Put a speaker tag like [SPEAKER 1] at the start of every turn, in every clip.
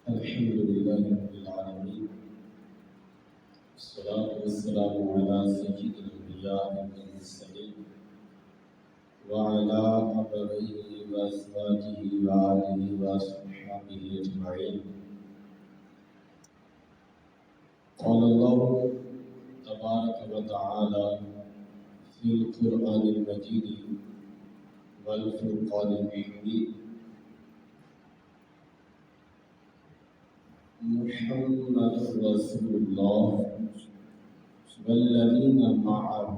[SPEAKER 1] الحمد لله رب العالمين، والصلاة والسلام على سيد الأنبياء والمرسلين وعلى آبائه وأزواجه وآله وصحبه أجمعين. قال الله تبارك وتعالى في القرآن المجيد والفرقان الحميد: محمد رسول الله والذين معه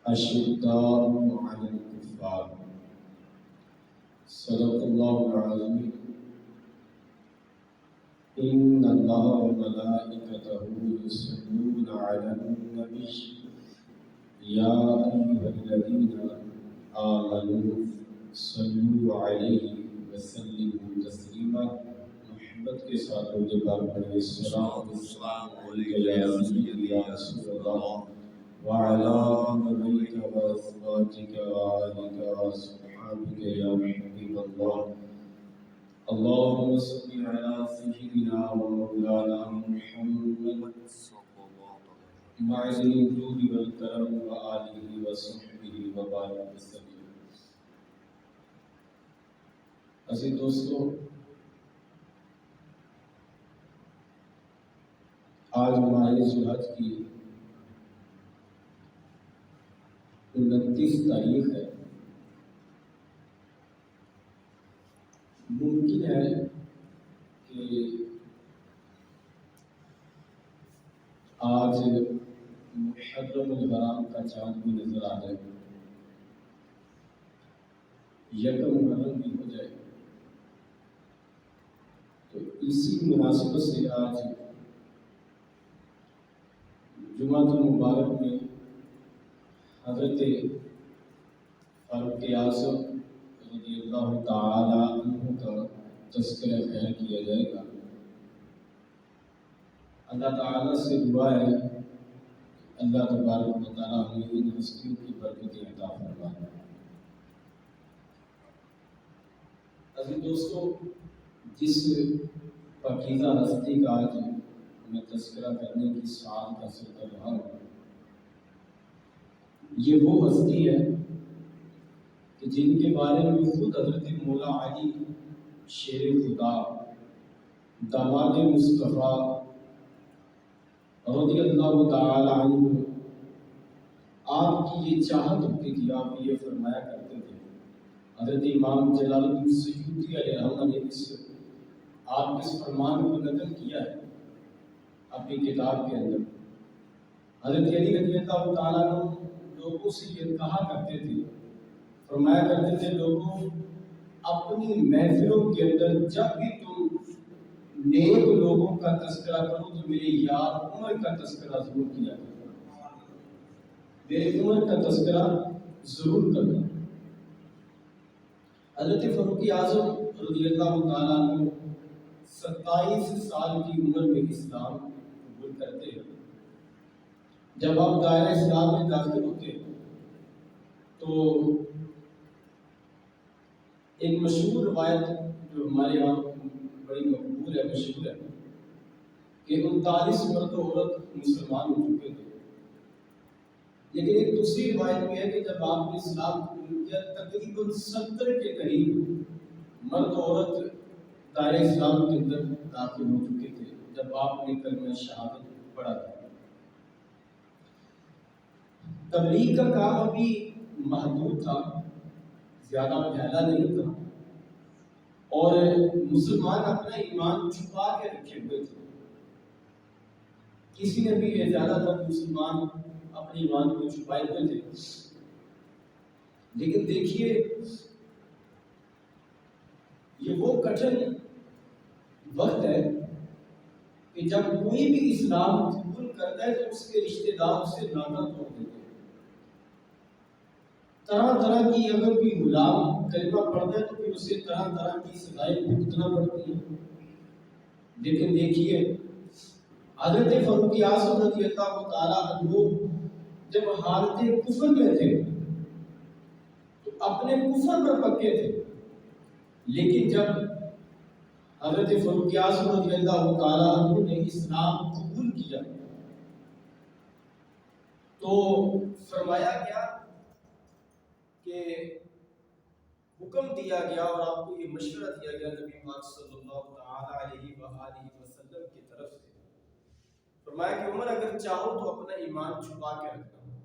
[SPEAKER 1] أشداء على الكفار. صدق الله العظيم. إن الله وملائكته يصلون على النبي يا أيها الذين آمنوا صلوا علیہ وسلموا تسلیما. محبت کے ساتھ مجھے بار پڑھیں: السلام علیکم یا سیدی یا رسول اللہ وعلی آلک وازواجک وآلک وصحبک یا حبیب اللہ. اللهم صل علی سیدنا ومولانا محمد معدن الجود والکرم وآلہ وصحبہ وبارک وسلم. عزیز دوستو، آج ہماری ذوالحج کی 29 تاریخ ہے. ممکن ہے کہ آج محرم الحرام کا چاند بھی نظر آ جائے، یکم محرم بھی ہو جائے. تو اسی مناسبت سے آج جمعۃ المبارک میں حضرت فاروق اعظم رضی اللہ تعالی عنہ کا تذکرہ خیر کیا جائے گا. اللہ تعالیٰ سے دعا ہے اللہ تبارک و تعالیٰ ہمیں ان ہستیوں کی برکتیں عطا فرمائے. عزیز دوستو، جس پاکیزہ ہستی کا آج میں تذکرہ کرنے کی سعادت حاصل کر رہا ہوں، یہ وہ ہستی ہے کہ جن کے بارے میں خود حضرت مولا علی شیر خدا داماد مصطفیٰ رضی اللہ تعالی عنہ آپ کی یہ چاہت ہوتی تھی، آپ یہ فرمایا کرتے تھے. حضرت امام جلال الدین سیوطی علیہ رحمہ نے آپ اس فرمان کو نقل کیا ہے اپنی کتاب کے اندر. حضرت علی رضی اللہ تعالیٰ عنہ لوگوں سے یہ کہا کرتے تھے، فرمایا کرتے تھے: لوگوں، اپنی محفلوں کے اندر جب بھی تم نیک لوگوں کا تذکرہ کرو تو میرے یار عمر کا تذکرہ ضرور کیا کرو، میرے عمر کا تذکرہ ضرور کرنا. حضرت فاروق اعظم رضی اللہ تعالیٰ عنہ 27 سال کی عمر میں اسلام قبول کرتے ہیں. جب آپ دائرہ اسلام میں داخل ہوتے ہیں تو ایک مشہور روایت جو ہمارے یہاں بڑی مقبول ہے، مشہور ہے، کہ 39 مرد و عورت مسلمان ہو چکے تھے. لیکن ایک دوسری روایت بھی ہے کہ جب آپ نے اسلام قبول کیا تقریباً 70 کے قریب مرد و عورت دائرہ اسلام کے اندر داخل ہو چکے تھے جب آپ نے کلمہ شہادت پڑھا تھا. تبلیغ کا کام ابھی محدود تھا، زیادہ پھیلا نہیں تھا، اور مسلمان اپنا ایمان چھپا کے رکھے ہوئے تھے. کسی نے بھی یہ زیادہ تر مسلمان اپنے ایمان کو چھپائے ہوئے تھے. لیکن دیکھیے، یہ وہ کٹھن وقت ہے کہ جب کوئی بھی اسلام قبول کرتا ہے تو اس کے رشتہ دار اسے ناطہ توڑ دیتے ہیں. طرح طرح کی اگر کوئی غلام کلمہ پڑھتا ہے تو پھر اسے طرح طرح کی سزائیں بھگتنا پڑتی ہیں. لیکن دیکھیے، حضرت فاروق اعظم رضی اللہ تعالیٰ عنہ جب حالت کفر میں تھے تو اپنے کفر پر پکے تھے. لیکن جب حضرت فاروق اعظم رضی اللہ تعالیٰ عنہ نے اسلام قبول کیا تو فرمایا گیا کہ حکم دیا گیا اور آپ کو یہ مشورہ دیا گیا نبی پاک صلی اللہ تعالیٰ علیہ وآلہ وسلم کی طرف سے، فرمایا کہ عمر اگر چاہو تو اپنا ایمان چھپا کے رکھنا،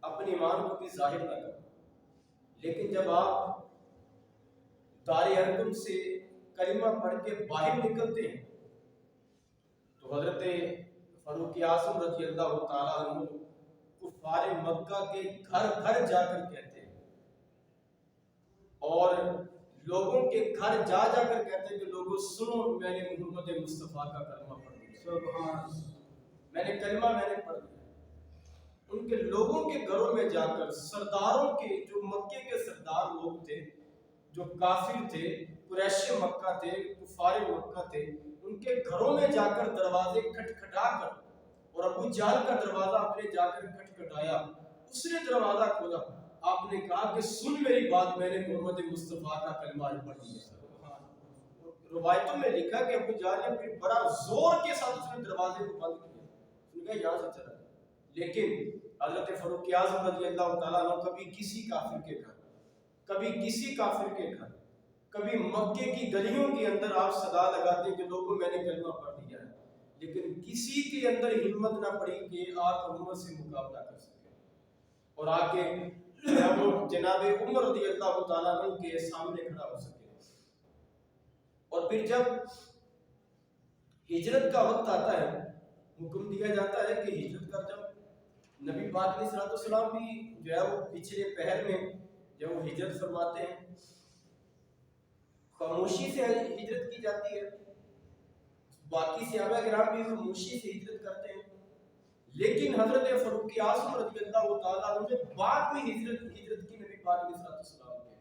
[SPEAKER 1] اپنے ایمان کو بھی ظاہر نہ کرنا، لیکن جب آپ دار ارقم سے کلمہ پڑھ کے باہر نکلتے ہیں تو حضرت فاروق اعظم رضی اللہ تعالیٰ عنہ کفار مکہ کے گھر گھر جا کر کہتے ہیں اور لوگوں کے گھر جا جا کر کہتے ہیں کہ لوگوں سنو، میں نے محمد مصطفیٰ کا کلمہ پڑھ لیا، میں نے کلمہ پڑھ لیا۔ ان کے لوگوں کے گھروں میں جا کر سرداروں کے، جو مکے کے سردار لوگ تھے، جو کافر تھے، قریش مکہ تھے، کفار مکہ تھے، ان کے گھروں میں جا کر دروازے کھٹکھٹا کر، اور ابو جہل کا دروازہ اپنے جا کر کھٹکھٹایا، اس نے دروازہ کھولا، آپ نے کہا کہ سن میری بات، میں نے محمد مصطفیٰ کا کلمہ پڑھ لیا۔ روایتوں میں لکھا کہ ابو جہل نے پھر بڑا زور کے ساتھ اس نے دروازے کو بند کیا، اس نے کہا یہاں سے چلا جائے۔ لیکن حضرت فاروق اعظم رضی اللہ تعالیٰ عنہ کبھی کسی کافر کے گھر، کبھی کسی کافر کے گھر، کبھی مکے کی گلیوں کے اندر آپ صدا لگاتے کہ لوگوں میں نے کلمہ پڑھ لیا ہے، لیکن کسی کے اندر ہمت نہ پڑی کہ آپ حکومت سے مقابلہ کر سکے اور آ کے جناب عمر رضی اللہ تعالیٰ عنہ کے سامنے کھڑا ہو سکے۔ اور پھر جب ہجرت کا وقت آتا ہے، حکم دیا جاتا ہے کہ ہجرت کر جاؤ۔ نبی پاک علیہ السلام بھی جو ہے وہ پچھلے پہر میں جب وہ ہجرت فرماتے ہیں، خاموشی سے ہجرت کی جاتی ہے، باقی صحابہ کرام بھی خاموشی سے ہجرت کرتے ہیں، لیکن حضرت فاروق اعظم رضی اللہ تعالیٰ عنہ نے بعد میں ہجرت کی نبی پاک علیہ السلام کے۔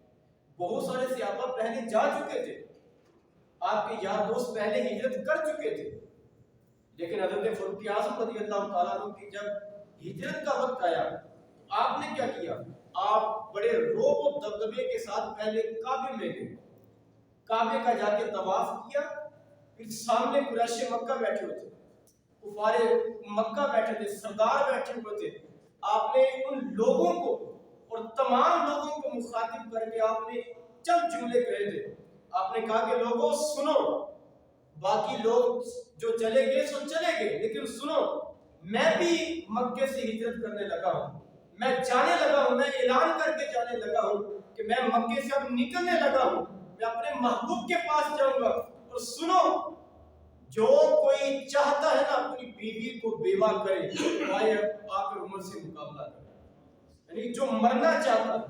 [SPEAKER 1] بہت سارے صحابہ پہلے جا چکے تھے، آپ کے یار دوست پہلے ہجرت کر چکے تھے، لیکن حضرت فاروق اعظم رضی اللہ تعالیٰ عنہ کی جب ہجرت کا وقت آیا تو آپ نے کیا کیا؟ آپ بڑے روب و دبدبے کے ساتھ پہلے کعبے میں گئے، کعبے کا جا کے طواف کیا، پھر سامنے قریش مکہ بیٹھے ہوئے تھے، کفار مکہ بیٹھے تھے، سردار بیٹھے ہوئے تھے، آپ نے ان لوگوں کو اور تمام لوگوں کو مخاطب کر کے آپ نے چند جملے کہے تھے۔ آپ نے کہا کہ لوگوں سنو، باقی لوگ جو چلے گئے سو چلے گئے، لیکن سنو، میں بھی مکے سے ہجرت کرنے لگا ہوں، میں جانے لگا ہوں، میں اعلان کر کے جانے لگا ہوں کہ میں مکے سے اب نکلنے لگا ہوں، میں اپنے محبوب کے پاس جاؤں گا۔ اور سنو، جو کوئی چاہتا ہے نا اپنی بیوی کو بیوہ کرے، آئے آ کر عمر سے مقابلہ کرے، یعنی جو مرنا چاہتا ہے،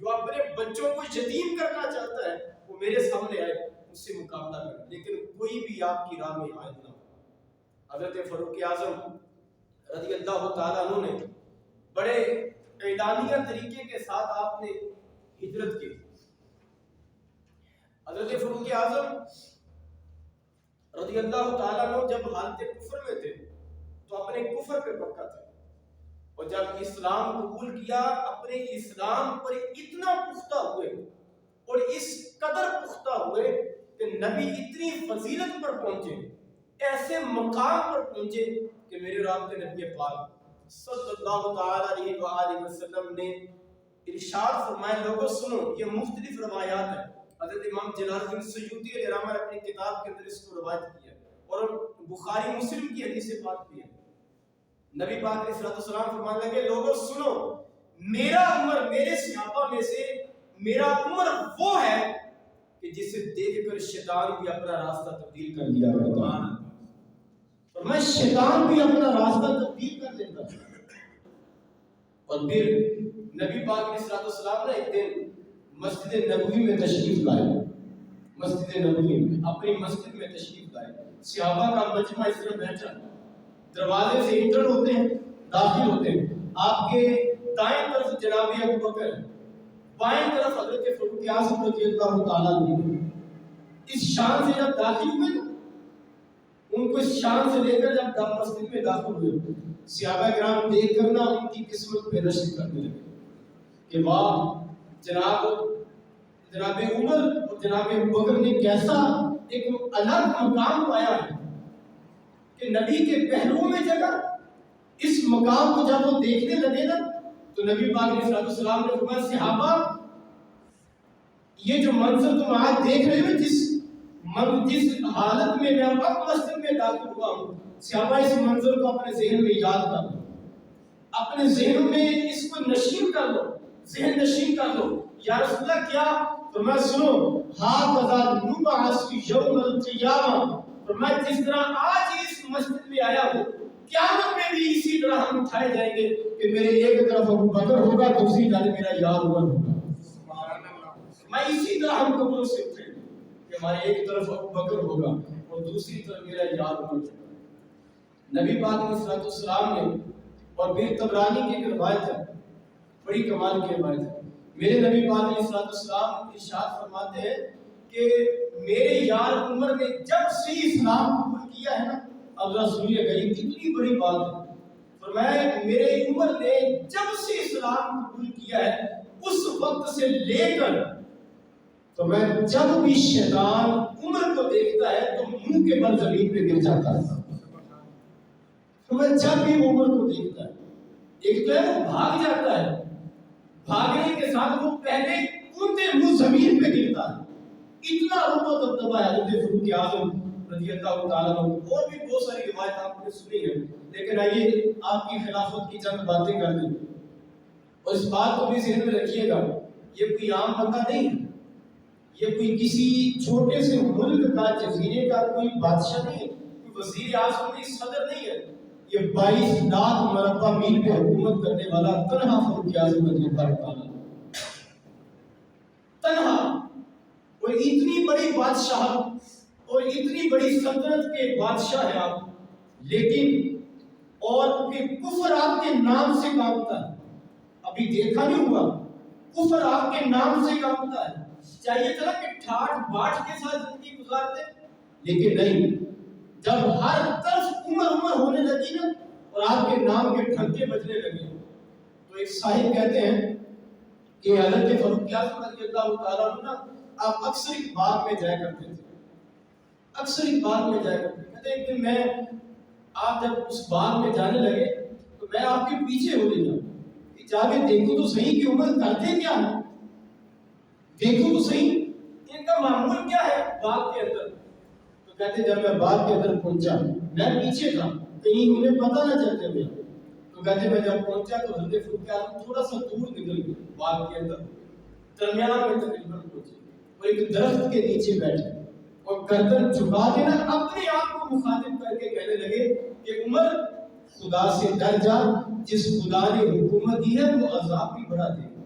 [SPEAKER 1] جو اپنے بچوں کو یتیم کرنا چاہتا ہے، وہ میرے سامنے آئے، اس سے مقابلہ کرے، لیکن کوئی بھی آپ کی راہ میں عائد نہ ہو۔ حضرت فاروق اعظم رضی اللہ تعالیٰ عنہ نے بڑے اعلانیہ طریقے کے ساتھ آپ نے ہجرت کی۔ حضرت فاروق اعظم رضی اللہ تعالیٰ عنہ جب حالت کفر میں تھے تو اپنے کفر پہ پکا تھے، اور جب اسلام قبول کیا اپنے اسلام پر اتنا پختہ ہوئے اور اس قدر پختہ ہوئے کہ نبی اتنی فضیلت پر پہنچے، ایسے مقام پر پہنچے کہ میرے رب کے نبی پاک صلی اللہ تعالیٰ علیہ وآلہ وسلم نے ارشاد فرمایا، لوگوں سنو، یہ مختلف روایات ہیں، حضرت امام جلال الدین سیوطی علیہ رحمہ نے اپنی کتاب کے اندر اس کو روایت کیا اور بخاری مسلم کی حدیث پاک بھی ہے۔ نبی پاک علیہ السلام فرمانے لگے، لوگوں سنو، میرا عمر، میرے صحابہ میں سے میرا عمر وہ ہے کہ جسے دیکھ کر شیطان بھی اپنا راستہ تبدیل کر دیا کرتا ہے، اور میں شیطان بھی اپنا راستہ تبدیل کر دیتا ہوں۔ اور پھر نبی پاک علیہ السلام نے ایک دن مسجد نبوی میں تشریف لائے، مسجد نبوی میں اپنی مسجد میں تشریف لائے، صحابہ کا مجمع اس طرح بیٹھا، دروازے سے انٹر ہوتے ہیں، داخل ہوتے ہیں، آپ کے دائیں طرف جناب ابو بکر، بائیں طرف حضرت فاروق اعظم رضی اللہ تعالیٰ عنہ۔ اس شان سے جب داخل ہوئے نا، ان کو اس شان سے لے کر جب مسجد میں داخل ہوئے، صحابہ کرام دیکھ کر نا ان کی قسمت پہ نشر کرنے لگے کہ واہ جناب جناب عمر اور جناب ابوبکر نے کیسا ایک الگ مقام پایا ہے کہ نبی کے پہلوؤں میں جگہ. اس مقام کو جب وہ دیکھنے لگے نا تو نبی پاک علیہ السلام نے فرمایا صحابہ یہ جو منظر تم آج دیکھ رہے ہو جس حالت میں اب مسجد میں داخل ہوا ہوں، صحابہ اس منظر کو اپنے ذہن میں یاد کر لو، اپنے ذہن میں اس کو نشین کر لو، ذہن نشین کر لو. یا رسول اللہ کیا؟ فرمایا سنو ھذا نبعث یوم القیامہ، فرمایا جس طرح آج اس مسجد میں آیا ہوں قیامت میں بھی اسی طرح ہم اٹھائے جائیں گے کہ میرے ایک طرف ابو بکر ہوگا دوسری طرف میرا یار عمر ہوگا. میں اسی طرح ہم قبروں سے اٹھیں گے کہ ہمارے ایک طرف ابو بکر ہوگا اور دوسری طرف میرا یار عمر ہوگا. نبی پاک علیہ السلام نے اور پھر طبرانی کی ایک روایت ہے، بڑی کمال کی روایت ہے. میرے نبی پاک علیہ السلام ارشاد فرماتے ہیں کہ میرے یار عمر نے جب سے اسلام قبول کیا ہے نا، اب ذرا سنیے گا یہ کتنی بڑی بات ہے. فرمایا میرے عمر نے جب سے اسلام قبول کیا ہے اس وقت سے لے کر تو میں جب بھی شیطان عمر کو دیکھتا ہے تو منہ کے بل زمین پہ گر جاتا ہے. تو میں جب بھی عمر کو دیکھتا ہے ایک تو ہے وہ بھاگ جاتا ہے، بھاگنے کے ساتھ وہ پہلے کودتے منہ زمین پہ گرتا ہے. اتنا رعب و دبدبا ہے حضرت فاروق اعظم رضی اللہ تعالیٰ عنہ. اور بھی بہت ساری روایت آپ نے سنی ہے، لیکن آئیے آپ کی خلافت کی چند باتیں کر دیں. اور اس بات کو بھی ذہن میں رکھیے گا یہ کوئی عام بندہ نہیں ہے، یہ کوئی کسی چھوٹے سے ملک کا جزیرے کا کوئی بادشاہ نہیں ہے، کوئی وزیر اعظم نہیں، صدر نہیں ہے. یہ 22 لاکھ مربع میل پہ حکومت کرنے والا تنہا فاروق اعظم رضی اللہ تعالیٰ تنہا. اور اتنی بڑی بادشاہ اور اتنی بڑی سلطنت کے بادشاہ ہیں آپ، لیکن اور پھر کفر آپ کے نام سے کانپتا ہے. ابھی دیکھا نہیں ہوا کفر آپ کے نام سے کانپتا ہے. چاہیے تھا کہ ٹھاٹ باٹ کے ساتھ زندگی گزارتے، لیکن نہیں. جب ہر طرف عمر ہونے لگی نا اور آپ کے نام کے ڈھنکے بجنے لگے تو ایک صاحب کہتے ہیں کہ حضرت فاروق اعظم رضی اللہ تعالیٰ عنہ آپ اکثر ایک باغ میں جایا کرتے تھے، اکثر ایک باغ میں جایا کرتے. کہتے ہیں کہ میں آپ جب اس باغ میں جانے لگے تو میں آپ کے پیچھے ہو گیا کہ جا کے دیکھو تو صحیح کہ عمر کرتے کیا ہے، دیکھو تو صحیح ان کا معمول کیا ہے باغ کے اندر. تو کہتے جب میں باغ کے اندر پہنچا میں پیچھے تھا کہیں انہیں پتہ نہ چلتے ہوئے. تو کہتے میں جب پہنچا تو حضرت فاروق اعظم تھوڑا سا دور نکل گئے باغ کے اندر، درمیان میں تقریباً پہنچے اور ایک درخت کے نیچے بیٹھے اور گردن جھکا کے نا اپنے آپ کو مخاطب کر کے کہنے لگے کہ عمر خدا سے ڈر جا، جس خدا نے حکومت دی ہے وہ عذاب بھی بڑھا دے گا،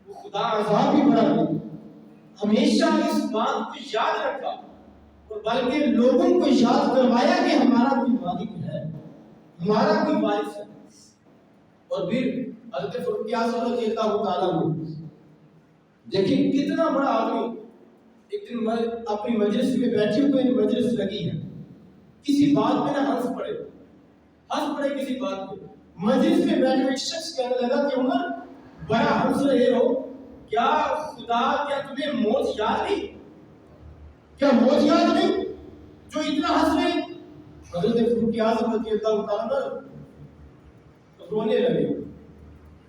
[SPEAKER 1] وہ خدا عذاب بھی بڑھا دے گا. ہمیشہ اس بات کو یاد رکھا اور بلکہ لوگوں کو یاد کروایا کہ ہمارا کوئی مالک ہے، ہمارا کوئی وارث ہے. اور پھر حضرت فاروق اعظم رضی اللہ تعالیٰ عنہ دیکھیں کتنا بڑا آدمی، ایک دن اپنی مجلس میں بیٹھے ہوئے مجلس لگی ہے، کسی بات میں نہ ہنس پڑے کسی بات پہ. مجلس میں بیٹھے ایک شخص کہنے لگا کہ عمر بڑا ہنس رہے ہو، کیا تمہیں موت یاد نہیں، کیا موت یاد نہیں جو اتنا ہنس رہے. حضرت فاروق اعظم رضی اللہ تعالیٰ رونے لگے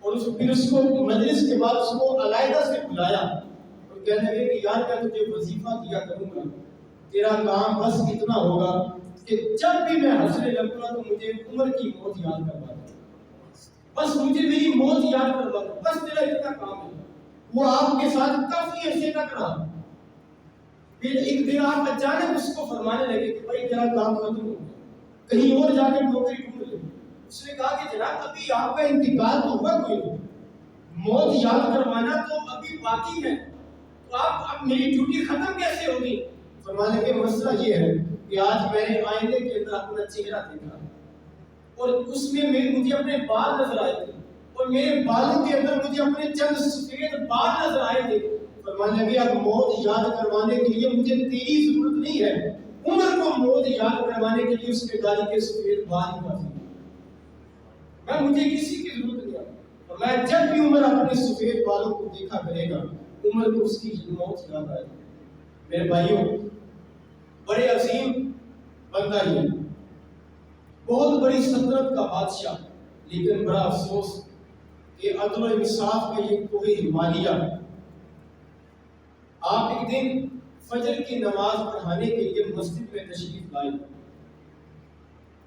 [SPEAKER 1] اور پھر اس کو مجلس کے بعد اس کو علیحدہ سے بلایا اور کہنے لگے کہ یار میں تجھے وظیفہ دیا کروں گا، تیرا کام بس اتنا ہوگا کہ جب بھی میں ہنسنے لگوں گا تو مجھے عمر کی موت یاد کروا دے، بس مجھے میری موت یاد کروا دے، بس تیرا اتنا کام ہے. وہ آپ کے ساتھ کافی عرصے تک رہا. پھر ایک دن آپ اچانک اس کو فرمانے لگے کہ بھائی تیرا کام ختم ہو گیا، کہیں اور جا کے نوکری ڈھونڈ لے. اس نے کہا کہ جناب ابھی آپ کا انتقال تو ہوا کوئی نہیں، موت یاد کروانا تو ابھی باقی ہے، تو آپ اب میری ڈیوٹی ختم کیسے ہوگی. فرمانے کے مسئلہ یہ ہے کہ آج میں نے آئینے کے اندر اپنا چہرہ دیکھا اور اس میں مجھے اپنے بال نظر آئے تھے اور میرے بالوں کے اندر مجھے اپنے چند سفید بال نظر آئے تھے. فرمانے لگے اب موت یاد کروانے کے لیے مجھے تیری ضرورت نہیں ہے، عمر کو موت یاد کروانے کے لیے اس کے داڑھی کے سفید بال ہی کافی، میں مجھے کسی کی ضرورت نہیں ہے. اور میں جب بھی عمر اپنے سفید بالوں کو دیکھا کرے گا عمر کو اس کی موت یاد آئی۔ میرے بھائیوں، بڑے عظیم بندہ یہ، بہت بڑی سلطنت کا بادشاہ، لیکن بڑا افسوس کہ عدل و انصاف کا یہ کوئی ہمالیہ۔ آپ ایک دن فجر کی نماز پڑھانے کے لیے مسجد میں تشریف لائے،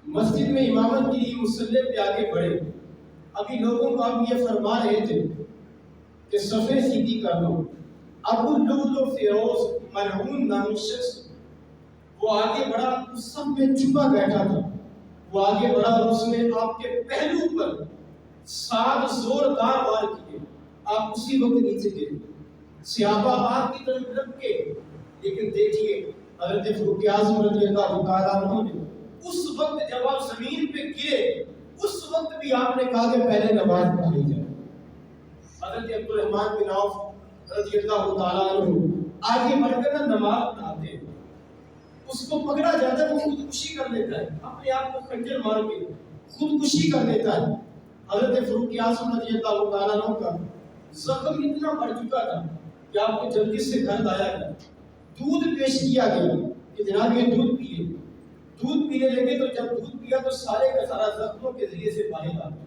[SPEAKER 1] مسجد میں امامت کے لیے مصلی پہ آگے بڑھے، ابھی لوگوں کو آپ یہ فرما رہے تھے کہ صفیں سیدھی کر دو۔ ابو لؤلؤ فیروز ملعون نامی شخص وہ آگے بڑھا، اس سب میں چھپا بیٹھا تھا، وہ آگے بڑھا اور اس نے آپ کے پہلو پر 7 زوردار وار کیے، آپ اسی وقت نیچے گرے، صحابہ آپ کی طرف لپکے، لیکن دیکھیے حضرت فاروق اعظم رضی اللہ تعالیٰ عنہ نے اس وقت جب آپ زمین پہ گرے، اس وقت بھی آپ نے کہا کہ پہلے نماز پڑھائی جائے۔ حضرت عبد الرحمن بن عوف رضی اللہ تعالیٰ عنہ آگے بڑھ کر نماز پڑھاتے ہیں، اس کو پکڑا جاتا ہے، وہ خودکشی کر لیتا ہے، اپنے آپ کو خنجر مار کے خودکشی کر لیتا ہے۔ حضرت فاروق اعظم رضی اللہ تعالیٰ عنہ کا زخم اتنا بڑھ چکا تھا کہ آپ کو جلدی سے گھر لایا گیا، دودھ پیش کیا گیا کہ جناب یہ دودھ پیئے۔ دودھ پینے لگے تو جب دودھ پیا تو سارے کا سارا زخموں کے ذریعے سے باہر آ گیا۔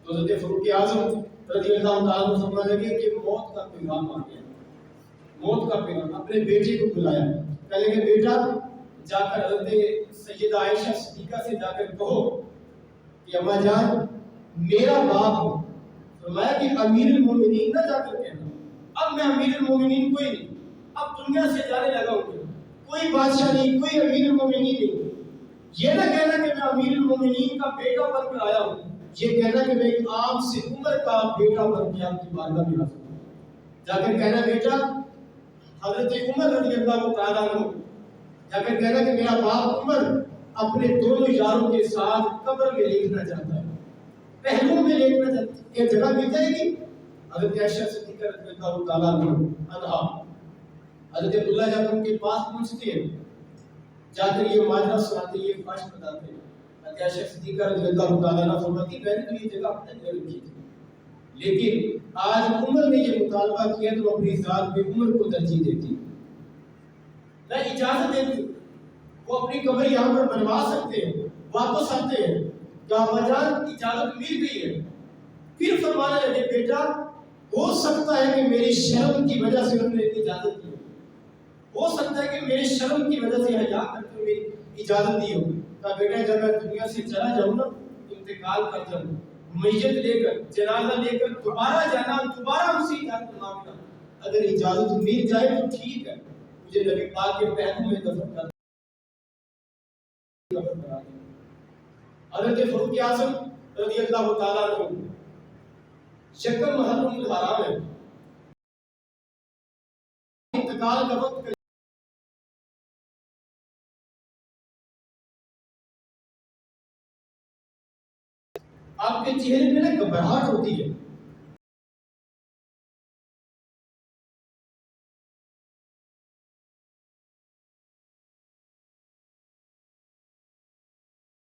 [SPEAKER 1] تو حضرت فاروق اعظم رضی اللہ تعالیٰ عنہ فرمانے لگے کہ موت کا پیغام آ گیا، موت کا پیغام۔ اپنے بیٹے کو بلایا، کہنے لگے بیٹا جا کر حضرت سیدہ عائشہ صدیقہ سے جا کر کہو کہ اماں جان میرا باپ، فرمایا کہ امیر المومنین نہ جا کر کہنا، اب میں امیر المومنین کوئی نہیں، اب دنیا سے جانے لگا ہوں، کوئی بادشاہ نہیں، کوئی امیر المومنین نہیں۔ یہ نہ کہنا کہ میں امیر المومنین کا بیٹا بن کر آیا ہوں، یہ کہنا کہ میں ایک عام سے عمر کا بیٹا بن کے آپ کی بارگاہ میں حاضر ہوں۔ جا کر کہنا بیٹا حضرت عمر رضی اللہ تعالیٰ عنہ، جا کر کہنا کہ میرا باپ عمر اپنے دونوں یاروں کے ساتھ قبر میں لیٹنا چاہتا ہے، پہلوؤں میں لیٹنا چاہتا ہے، یہ جگہ مل جائے گی؟ حضرت عائشہ صدیقہ رضی اللہ تعالیٰ عنہا حضرت عبداللہ جا کر ان کے پاس پہنچتے ہیں، جا کر یہ ماجرا سناتے، یہ خواہش بتاتے ہیں۔ حضرت عائشہ صدیقہ رضی اللہ تعالیٰ عنہ فرماتی میں نے تو یہ جگہ اپنے لیے رکھی تھی، لیکن آج عمر نے یہ مطالبہ کیا تو اپنی ذات پہ عمر کو ترجیح دیتی، میں اجازت دیتی، وہ اپنی قبر یہاں پر بنوا سکتے ہیں، واپس آتے ہیں، کہا مجان اجازت مل گئی ہے۔ پھر فرمانے لگے بیٹا ہو سکتا ہے کہ میری شرم کی وجہ سے انہوں نے اجازت دی، ہو سکتا ہے کہ میری شرم کی وجہ سے حیا کرتے ہوئے اجازت دی ہو۔ کہا بیٹا جب میں دنیا سے چلا جاؤں نا، انتقال کر جاؤں، میت لے کر جنازہ لے کر دوبارہ جانا، دوبارہ اسی اجازت مانگنا، اگر اجازت مل جائے تو ٹھیک ہے، مجھے نبی پاک کے پہلو میں دفن کر دیں۔ حضرت فاروق اعظم رضی اللہ تعالیٰ عنہ شکل محرم الحرام ہے، انتقال کا وقت آپ کے چہرے میں نا گھبراہٹ ہوتی ہے،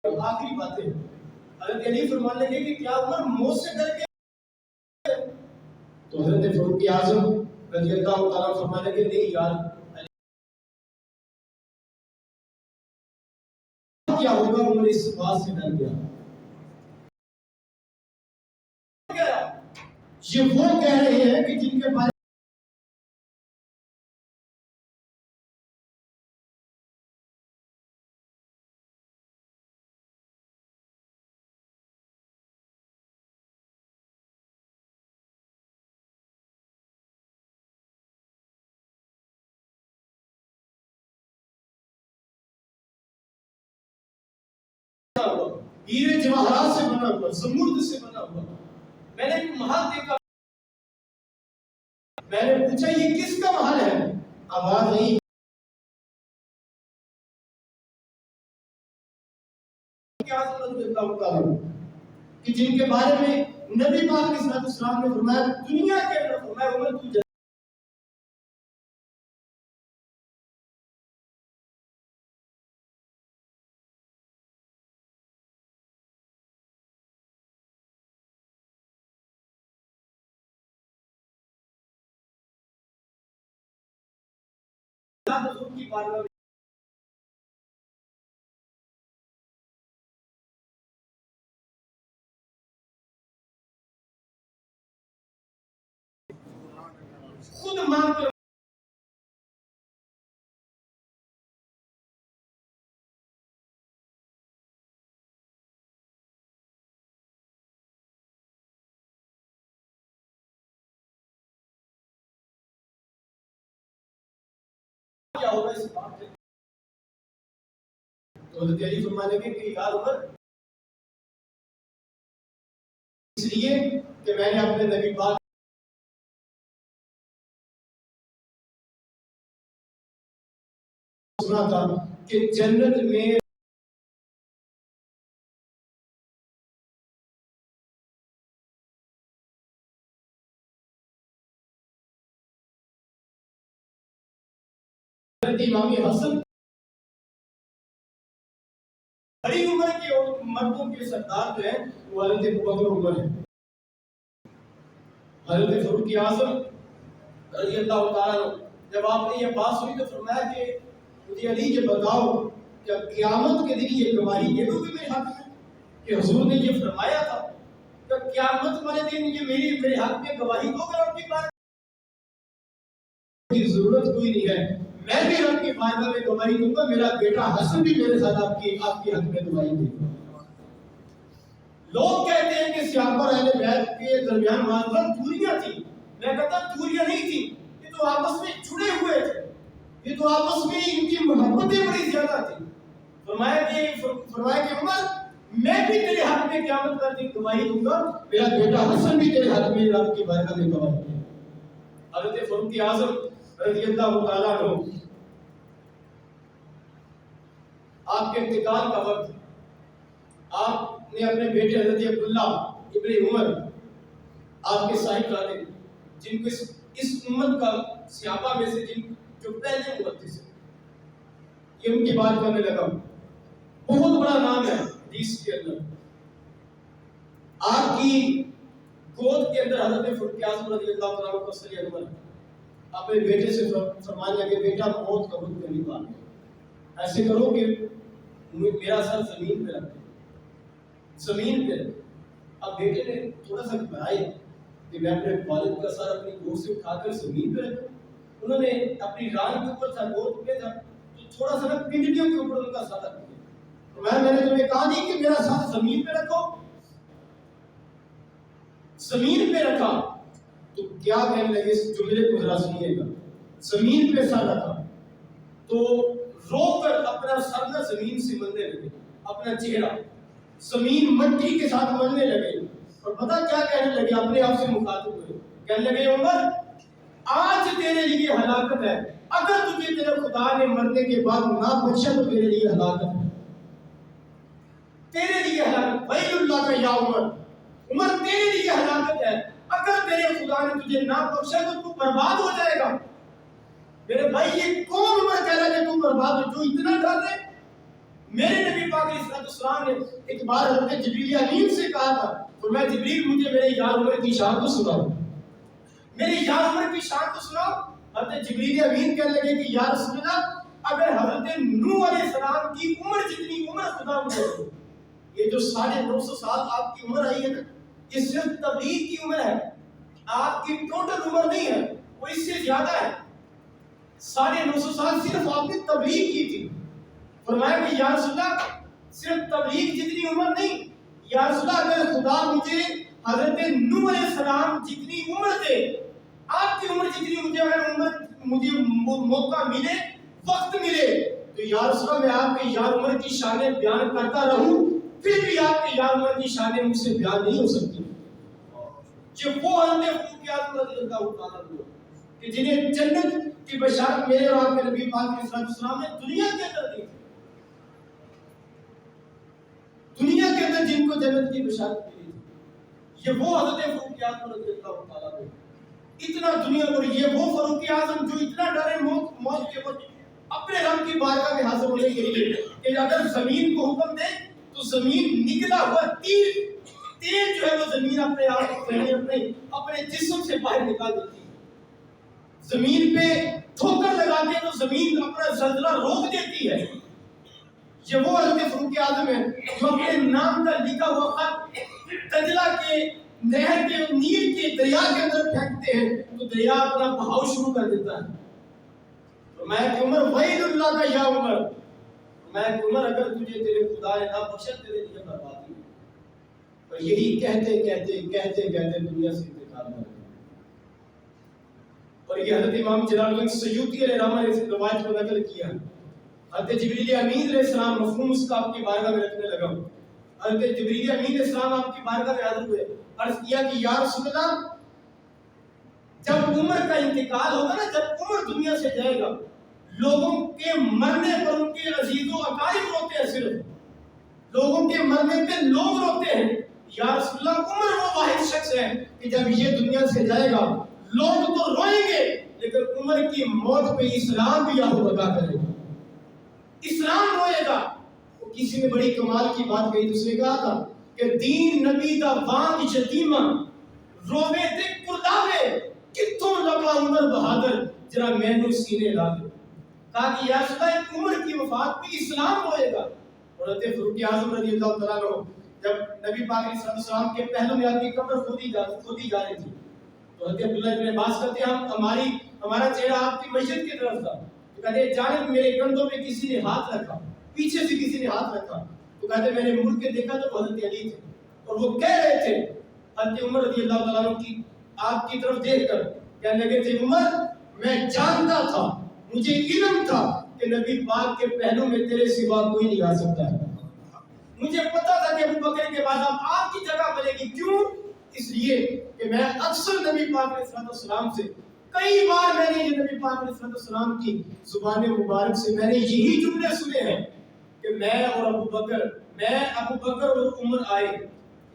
[SPEAKER 1] آخری باتیں حضرت علی فرمانے لگے کہ کیا عمر موت سے ڈر گئے؟ تو حضرت فاروق اعظم رضی اللہ تعالیٰ فرمانے لگے نہیں یار، کیا ہوگا؟ عمر اس بات سے ڈر گیا۔ یہ وہ کہہ رہے ہیں کہ جن کے بارے ہیرے جواہرات سے بنا ہوا، زمرد سے بنا ہوا، میں نے ایک محل دیکھا، میں نے پوچھا یہ کس کا محل ہے؟ آواز نہیں کہ جن کے بارے میں نبی پاک علیہ السلام نے فرمایا دنیا کے اندر فرمایا عمر تو حضور کی بارگاہ میں خود مانگ کر کیا ہوگا اس بات سے؟ تو حضرت علی فرمانے لگے کہ یا عمر، اس لیے کہ میں نے اپنے نبی پاک سنا تھا کہ جنت میں امام حسن بڑی عمر کے مردوں کے سردار جو ہیں وہ حضرت ابوبکر عمر ہیں، حضرت فاروق اعظم رضی اللہ تعالیٰ عنہ جب آپ نے یہ بات سنی تو فرمایا کہ مجھے علی یہ بتاؤ کہ قیامت کے دن یہ گواہی دے دو گے میرے حق میں کہ حضور نے یہ فرمایا تھا کہ قیامت والے دن یہ میرے حق میں گواہی دو گے آپ کی بات کی ضرورت کوئی نہیں ہے، میں بھی رب کی بارگاہ میں گواہی دوں گا، میرا بیٹا حسن بھی میرے ساتھ آپ کے حق میں گواہی دے گا۔ لوگ کہتے ہیں کہ صحابہ اہل بیت کے درمیان معذرت دوریاں تھیں، میں کہتا دوریاں نہیں تھیں، یہ تو آپس میں جڑے ہوئے تھے، یہ تو آپس میں ان کی محبتیں بڑی زیادہ تھیں۔ فرمایا کہ عمر میں بھی تیرے حق میں قیامت کا دن گواہی دوں گا، میرا بیٹا حسن بھی تیرے حق میں رب کی بارگاہ میں گواہی دے گا۔ حضرت فاروق اعظم رضی اللہ تعالیٰ عنہ آپ کے انتقال کا وقت آپ نے اپنے بیٹے حضرت عبداللہ ابن عمر آپ کے صاحب خادم جن کو اس امت کا صحابہ میں سے جو پہلے محدث ہیں یہ ان کی بات کرنے لگا، بہت بڑا نام ہے حدیث کے اندر، آپ کی گود کے اندر حضرت فاروق اعظم رضی اللہ تعالیٰ عنہ صلی اللہ علیہ وسلم اپنے بیٹے سے فرمانے لگے بیٹا موت کا وقت نہیں پا گیا، ایسے کرو کہ میرا سر زمین پہ رکھ، زمین پہ رکھ۔ اب بیٹے نے تھوڑا سا گھبرایا کہ میں اپنے والد کا سر اپنی گود سے اٹھا کر زمین پہ رکھوں، انہوں نے اپنی ران کے اوپر تھا گود پہ تھا تو تھوڑا سا پنڈلیوں کے اوپر ان کا سر رکھ دیا، میں نے تمہیں کہا نہیں کہ میرا سر زمین پہ رکھو، زمین پہ رکھا تو کیا کہنے لگے، اس جملے کو ذرا سنیے گا، زمین پہ سر رکھا تو رو کر اپنا سر نہ زمین سے ملنے لگے، اپنا چہرہ زمین مٹی کے ساتھ ملنے لگے، اور پتہ کیا کہنے لگے، اپنے آپ سے مخاطب ہوئے، کہنے لگے عمر آج تیرے لیے ہلاکت ہے، اگر تجھے تیرے خدا نے مرنے کے بعد نہ بخشا تو تیرے لیے ہلاکت ہے، تیرے لیے ہلاکت، ویل اللہ کا یا عمر، عمر تیرے لیے ہلاکت ہے، اگر میرے خدا نے تجھے نہ بخشا تو تو برباد ہو جائے گا۔ میرے بھائی یہ کون عمر کہہ رہا ہے کہ تو برباد ہو، جو اتنا ڈر رہے؟ میرے نبی پاک علیہ السلام نے ایک بار حضرت جبریل امین سے کہا تھا، فرمایا جبریل مجھے میرے یار عمر کی شان کو سناؤ، میرے یار عمر کی شان کو سناؤ۔ حضرت جبریل امین کہنے لگے کہ یا رسول اللہ اگر حضرت نوح علیہ السلام کی عمر جتنی عمر خدا مجھے دو، یہ جو 950 سال آپ کی عمر آئی ہے نا، یہ صرف تبلیغ کی عمر ہے، آپ کی ٹوٹل عمر نہیں ہے، وہ اس سے زیادہ ہے، 950 سال صرف آپ نے تبلیغ کی تھی۔ فرمایا کہ یا رسول اللہ صرف تبلیغ جتنی عمر نہیں، یا رسول اللہ اگر خدا مجھے حضرت نوح علیہ السلام جتنی عمر دے، آپ کی عمر جتنی مجھے موقع ملے، وقت ملے، تو یا رسول اللہ میں آپ کے یار عمر کی شانیں بیان کرتا رہوں، پھر بھی آپ کے یار عمر کی شانیں مجھ سے بیان نہیں ہو سکتی۔ کہ وہ حضرت فاروق اعظم رضی اللہ تعالیٰ عنہ کہ جنہیں جنت کی بشارت میرے اور آپ کے نبی پاک علیہ السلام نے دنیا کے اندر دی تھی، دنیا کے اندر جن کو جنت کی بشارت ملی تھی، یہ وہ حضرت فاروق اعظم رضی اللہ تعالیٰ عنہ، اتنا دنیا پر یہ وہ فاروق اعظم جو اتنا ڈرے موت کے وقت اپنے رب کی بارگاہ میں حاضر ہونے کے لیے کہ اگر زمین کو حکم دے تو زمین نکلا ہوا تیر جو ہے وہ زمین اپنے آپ اپنے جسم سے باہر نکال دیتی ہے، زمین پہ ٹھوکر لگاتے ہیں تو زمین اپنا زلزلہ روک دیتی ہے. یہ وہ حضرت فاروق اعظم ہے جو اپنے نام کا لکھا ہوا خط دجلہ کے نہر کے نیل کے دریا کے اندر پھینکتے ہیں تو دریا اپنا بہاؤ شروع کر دیتا ہے. تو میں کہ عمر ویل اللہ کا یا عمر، میں کہ عمر اگر تجھے تیرے خدا نے نہ بخشا تیرے لیے بربادی ہے. اور یہی کہتے کہتے کہتے کہتے دنیا سے انتقال کر گئے. اور یہ حضرت امام جلال الدین سیوطی علیہ الرحمہ نے اس روایت کو نقل کیا. حضرت جبریل امین علیہ السلام مفہوم اس کا آپ کی بارگاہ میں رکھنے لگا. حضرت جبریل امین علیہ السلام آپ کی بارگاہ میں حاضر ہوئے، عرض کیا کہ یا رسول اللہ، جب عمر کا انتقال ہوگا نا، جب عمر دنیا سے جائے گا، لوگوں کے مرنے پر ان کے عزیز و اقارب روتے ہیں، صرف لوگوں کے مرنے پہ لوگ روتے ہیں. یا رسول اللہ، عمر وہ واحد شخص ہے کہ جب یہ دنیا سے جائے گا لوگ تو روئیں گے، لیکن عمر کی موت پہ اسلام بھی یہاں بتا کرے گا، اسلام روئے گا. کسی نے بڑی کمال کی بات کہی، تو اس نے کہا تھا کہ دین نبی دا وانگ یتیمہ روے تے کرداوے کتوں لگا عمر بہادر جرا مینو سینے لا دے. کہا کہ یا رسول اللہ، عمر کی وفات پہ اسلام روئے گا. اور حضرت فاروق اعظم رضی اللہ تعالیٰ عنہ جب نبی پاک علیہ السلام کے پہلو میں آتی قبر کھودی جا رہی تھی تو حضرت عبداللہ ابن عباس کہتے ہیں ہمارا چہرہ آپ کی مسجد کی طرف تھا. تو کہتے ہیں جانب میرے کندھوں پہ کسی نے ہاتھ رکھا، پیچھے سے کسی نے ہاتھ رکھا. تو کہتے ہیں میں نے مڑ کے دیکھا تو حضرت علی تھے اور وہ کہہ رہے تھے حضرت عمر رضی اللہ تعالیٰ عنہ کی آپ کی طرف دیکھ کر کہنے لگے تھے، عمر میں جانتا تھا، مجھے علم تھا کہ نبی پاک کے پہلو میں تیرے سوا کوئی نہیں آ سکتا ہے. مجھے پتا تھا کہ ابو بکر کے بعد اب آپ کی جگہ بنے گی. کیوں؟ اس لیے کہ میں اکثر نبی پاک علیہ السلام سے کئی بار میں نے یہ نبی پاک علیہ السلام کی زبان مبارک سے میں نے یہی جملے سنے ہیں کہ میں ابو بکر اور عمر آئے،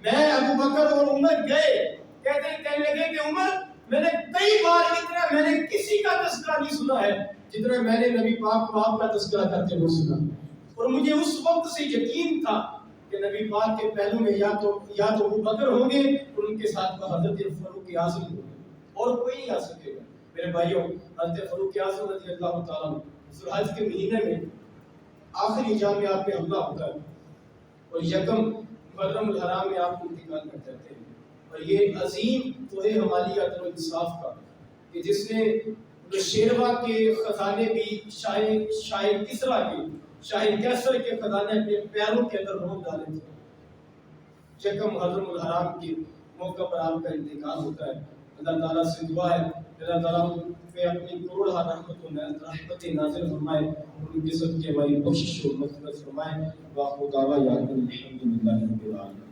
[SPEAKER 1] میں ابو بکر اور عمر گئے. کہنے لگے کہ عمر میں نے کئی بار اتنا میں نے کسی کا تذکرہ نہیں سنا ہے جتنا میں نے نبی پاک کو آپ کا تذکرہ کرتے ہوئے سنا. اور مجھے اس وقت سے یقین تھا کہ نبی پاک کے پہلو میں یا تو ابو بکر ہوں گے اور ان کے ساتھ حضرت فاروق اعظم ہوں گے، اور کوئی نہیں آ سکے گا. میرے بھائیوں، حضرت فاروق اعظم رضی اللہ تعالیٰ ذو الحج کے مہینے میں آخری جام میں آپ پہ حملہ ہوتا ہے اور یکم محرم الحرام میں آپ کو انتقال کر جاتے ہیں. اور یہ عظیم توحے ہمالیت اور انصاف کا کہ جس نے شیروا کے خزانے بھی شاہ کسریٰ کے شاہ کیسر کے خزانے اپنے پیروں کے اندر روک ڈالے تھے. یکم محرم الحرام کے موقع پر آپ کا انتقال ہوتا ہے. اللہ تعالیٰ سے دعا ہے اللہ تعالیٰ پہ اپنی کروڑ رحمت نازل فرمائے اور ان کے صدقے ہماری بخشش و مغفرت فرمائے. واخر دعوانا الحمد للہ رب العالمین.